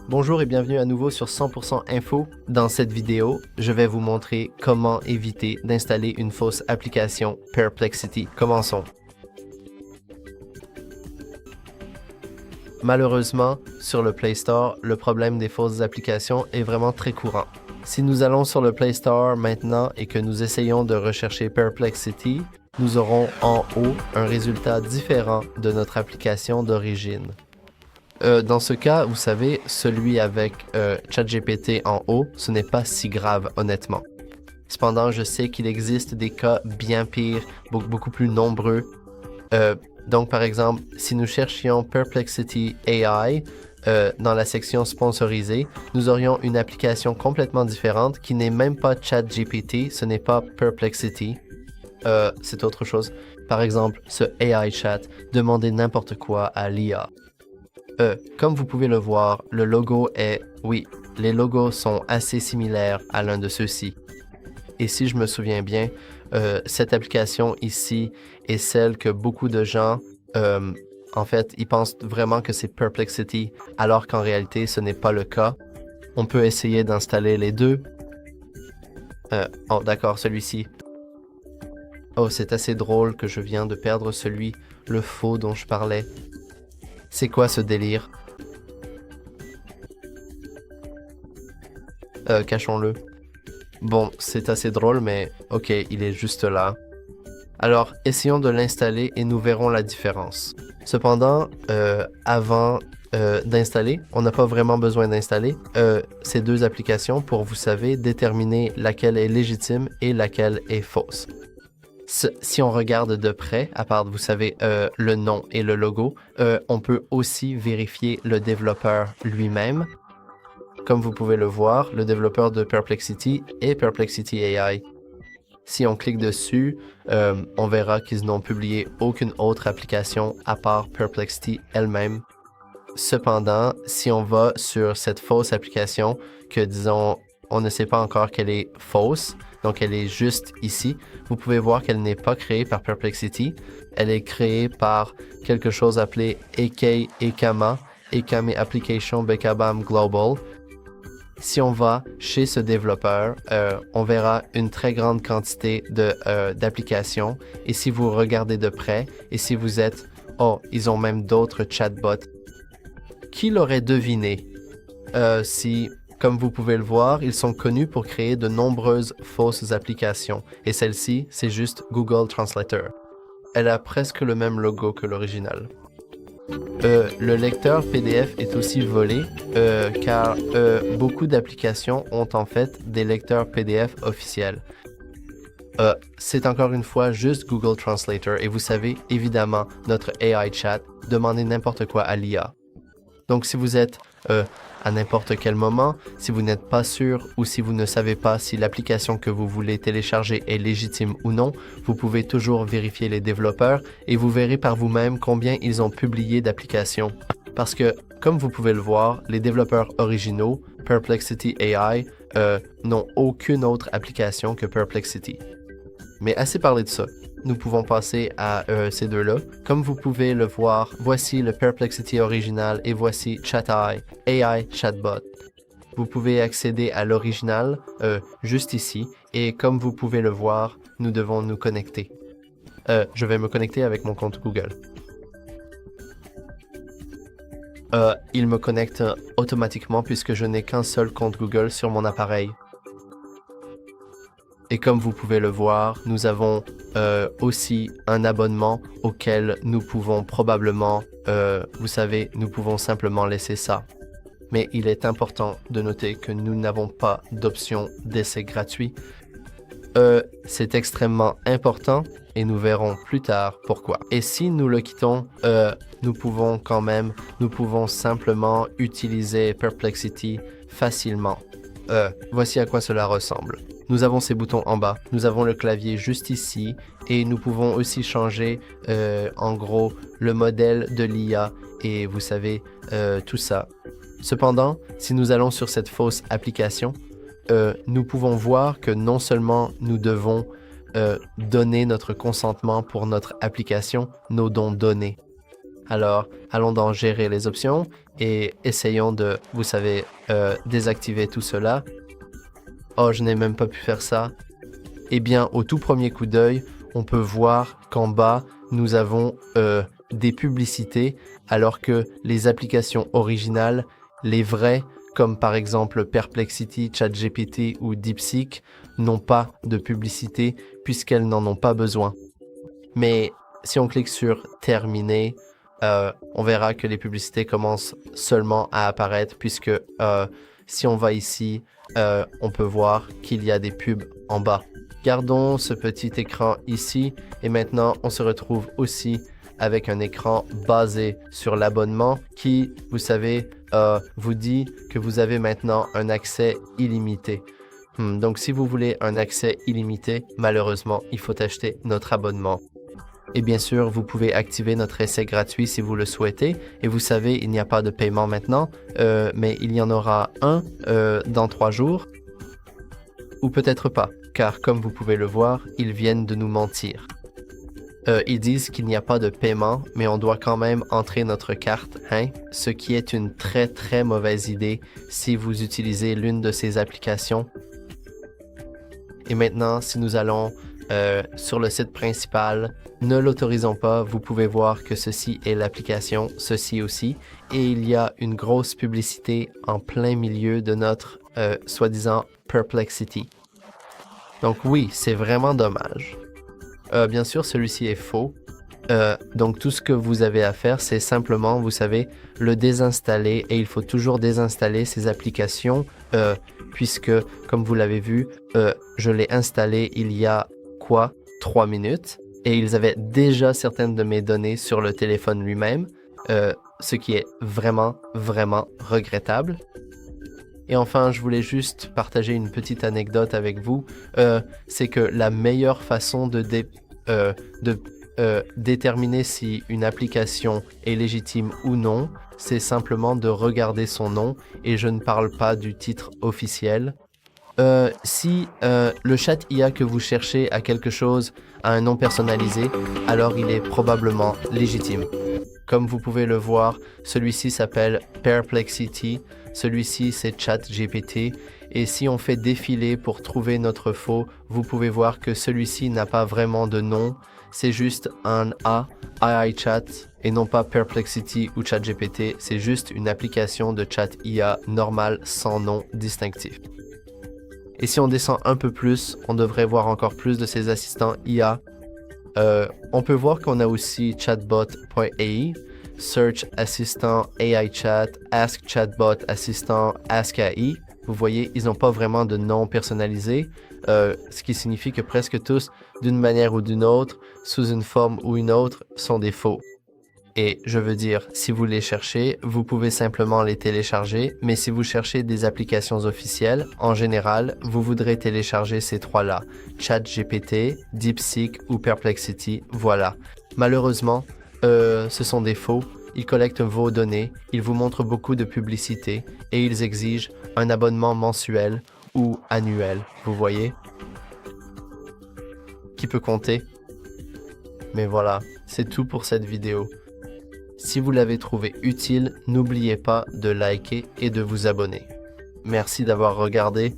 Bonjour et bienvenue à nouveau sur 100% Info. Dans cette vidéo, je vais vous montrer comment éviter d'installer une fausse application Perplexity. Commençons. Malheureusement, sur le Play Store, le problème des fausses applications est vraiment très courant. Si nous allons sur le Play Store maintenant et que nous essayons de rechercher Perplexity, nous aurons en haut un résultat différent de notre application d'origine. Dans ce cas, vous savez, celui avec ChatGPT en haut, ce n'est pas si grave, honnêtement. Cependant, je sais qu'il existe des cas bien pires, beaucoup plus nombreux. Donc, par exemple, si nous cherchions Perplexity AI dans la section sponsorisée, nous aurions une application complètement différente qui n'est même pas ChatGPT, ce n'est pas Perplexity. C'est autre chose. Par exemple, ce AI Chat, demandez n'importe quoi à l'IA. Comme vous pouvez le voir, le logo est... Oui, les logos sont assez similaires à l'un de ceux-ci. Et si je me souviens bien, cette application ici est celle que beaucoup de gens, en fait, ils pensent vraiment que c'est Perplexity, alors qu'en réalité, ce n'est pas le cas. On peut essayer d'installer les deux. Oh, d'accord, celui-ci. Oh, c'est assez drôle que je viens de perdre le faux dont je parlais. C'est quoi ce délire? Cachons-le. Bon, c'est assez drôle, mais ok, il est juste là. Alors, essayons de l'installer et nous verrons la différence. Cependant, avant d'installer, on n'a pas vraiment besoin d'installer ces deux applications pour, vous savez, déterminer laquelle est légitime et laquelle est fausse. Si on regarde de près, à part, vous savez, le nom et le logo, on peut aussi vérifier le développeur lui-même. Comme vous pouvez le voir, le développeur de Perplexity est Perplexity AI. Si on clique dessus, on verra qu'ils n'ont publié aucune autre application à part Perplexity elle-même. Cependant, si on va sur cette fausse application, que disons, on ne sait pas encore qu'elle est fausse, donc elle est juste ici, vous pouvez voir qu'elle n'est pas créée par Perplexity, elle est créée par quelque chose appelé Ekame Application Bekabam Global. Si on va chez ce développeur, on verra une très grande quantité d'applications, et si vous regardez de près, et si vous êtes, oh, ils ont même d'autres chatbots, qui l'aurait deviné si... Comme vous pouvez le voir, ils sont connus pour créer de nombreuses fausses applications, et celle-ci, c'est juste Google Translator. Elle a presque le même logo que l'original. Le lecteur PDF est aussi volé, car beaucoup d'applications ont en fait des lecteurs PDF officiels. C'est encore une fois juste Google Translator, et vous savez, évidemment, notre AI Chat, demandez n'importe quoi à l'IA. Donc si vous êtes à n'importe quel moment, si vous n'êtes pas sûr ou si vous ne savez pas si l'application que vous voulez télécharger est légitime ou non, vous pouvez toujours vérifier les développeurs et vous verrez par vous-même combien ils ont publié d'applications. Parce que, comme vous pouvez le voir, les développeurs originaux, Perplexity AI, n'ont aucune autre application que Perplexity. Mais assez parlé de ça. Nous pouvons passer à ces deux-là. Comme vous pouvez le voir, voici le Perplexity original et voici ChatEye, AI Chatbot. Vous pouvez accéder à l'original juste ici et comme vous pouvez le voir, nous devons nous connecter. Je vais me connecter avec mon compte Google. Il me connecte automatiquement puisque je n'ai qu'un seul compte Google sur mon appareil. Et comme vous pouvez le voir, nous avons aussi un abonnement auquel nous pouvons probablement, vous savez, nous pouvons simplement laisser ça. Mais il est important de noter que nous n'avons pas d'option d'essai gratuit. C'est extrêmement important et nous verrons plus tard pourquoi. Et si nous le quittons, nous pouvons simplement utiliser Perplexity facilement. Voici à quoi cela ressemble. Nous avons ces boutons en bas, nous avons le clavier juste ici et nous pouvons aussi changer en gros le modèle de l'IA et vous savez tout ça. Cependant, si nous allons sur cette fausse application, nous pouvons voir que non seulement nous devons donner notre consentement pour notre application, nos dons donnés. Alors, allons dans gérer les options et essayons de, vous savez, désactiver tout cela. Oh, je n'ai même pas pu faire ça. Eh bien, au tout premier coup d'œil, on peut voir qu'en bas, nous avons des publicités, alors que les applications originales, les vraies, comme par exemple Perplexity, ChatGPT ou DeepSeek, n'ont pas de publicité puisqu'elles n'en ont pas besoin. Mais si on clique sur Terminer, on verra que les publicités commencent seulement à apparaître puisque si on va ici, on peut voir qu'il y a des pubs en bas. Gardons ce petit écran ici et maintenant on se retrouve aussi avec un écran basé sur l'abonnement qui, vous savez, vous dit que vous avez maintenant un accès illimité. Donc si vous voulez un accès illimité, malheureusement, il faut acheter notre abonnement. Et bien sûr, vous pouvez activer notre essai gratuit si vous le souhaitez. Et vous savez, il n'y a pas de paiement maintenant, mais il y en aura un dans 3 jours. Ou peut-être pas, car comme vous pouvez le voir, ils viennent de nous mentir. Ils disent qu'il n'y a pas de paiement, mais on doit quand même entrer notre carte, hein? Ce qui est une très très mauvaise idée si vous utilisez l'une de ces applications. Et maintenant, si nous allons sur le site principal, ne l'autorisons pas, vous pouvez voir que ceci est l'application, ceci aussi, et il y a une grosse publicité en plein milieu de notre soi-disant Perplexity. Donc oui, c'est vraiment dommage. Bien sûr, celui-ci est faux. Donc tout ce que vous avez à faire, c'est simplement, vous savez, le désinstaller et il faut toujours désinstaller ces applications puisque, comme vous l'avez vu, je l'ai installé il y a 3 minutes et ils avaient déjà certaines de mes données sur le téléphone lui-même, ce qui est vraiment, vraiment regrettable. Et enfin, je voulais juste partager une petite anecdote avec vous. C'est que la meilleure façon de déterminer si une application est légitime ou non, c'est simplement de regarder son nom, et je ne parle pas du titre officiel. Si le chat IA que vous cherchez a quelque chose à un nom personnalisé, alors il est probablement légitime. Comme vous pouvez le voir, celui-ci s'appelle Perplexity, celui-ci c'est ChatGPT, et si on fait défiler pour trouver notre faux, vous pouvez voir que celui-ci n'a pas vraiment de nom, c'est juste un AI Chat et non pas Perplexity ou ChatGPT, c'est juste une application de chat IA normale sans nom distinctif. Et si on descend un peu plus, on devrait voir encore plus de ces assistants IA. On peut voir qu'on a aussi chatbot.ai, Search Assistant AI Chat, Ask Chatbot Assistant Ask AI. Vous voyez, ils n'ont pas vraiment de nom personnalisé, ce qui signifie que presque tous, d'une manière ou d'une autre, sous une forme ou une autre, sont des faux. Et je veux dire, si vous les cherchez, vous pouvez simplement les télécharger, mais si vous cherchez des applications officielles, en général, vous voudrez télécharger ces 3-là, ChatGPT, DeepSeek ou Perplexity, voilà. Malheureusement, ce sont des faux, ils collectent vos données, ils vous montrent beaucoup de publicité et ils exigent un abonnement mensuel ou annuel, vous voyez, qui peut compter. Mais voilà, c'est tout pour cette vidéo. Si vous l'avez trouvé utile, n'oubliez pas de liker et de vous abonner. Merci d'avoir regardé.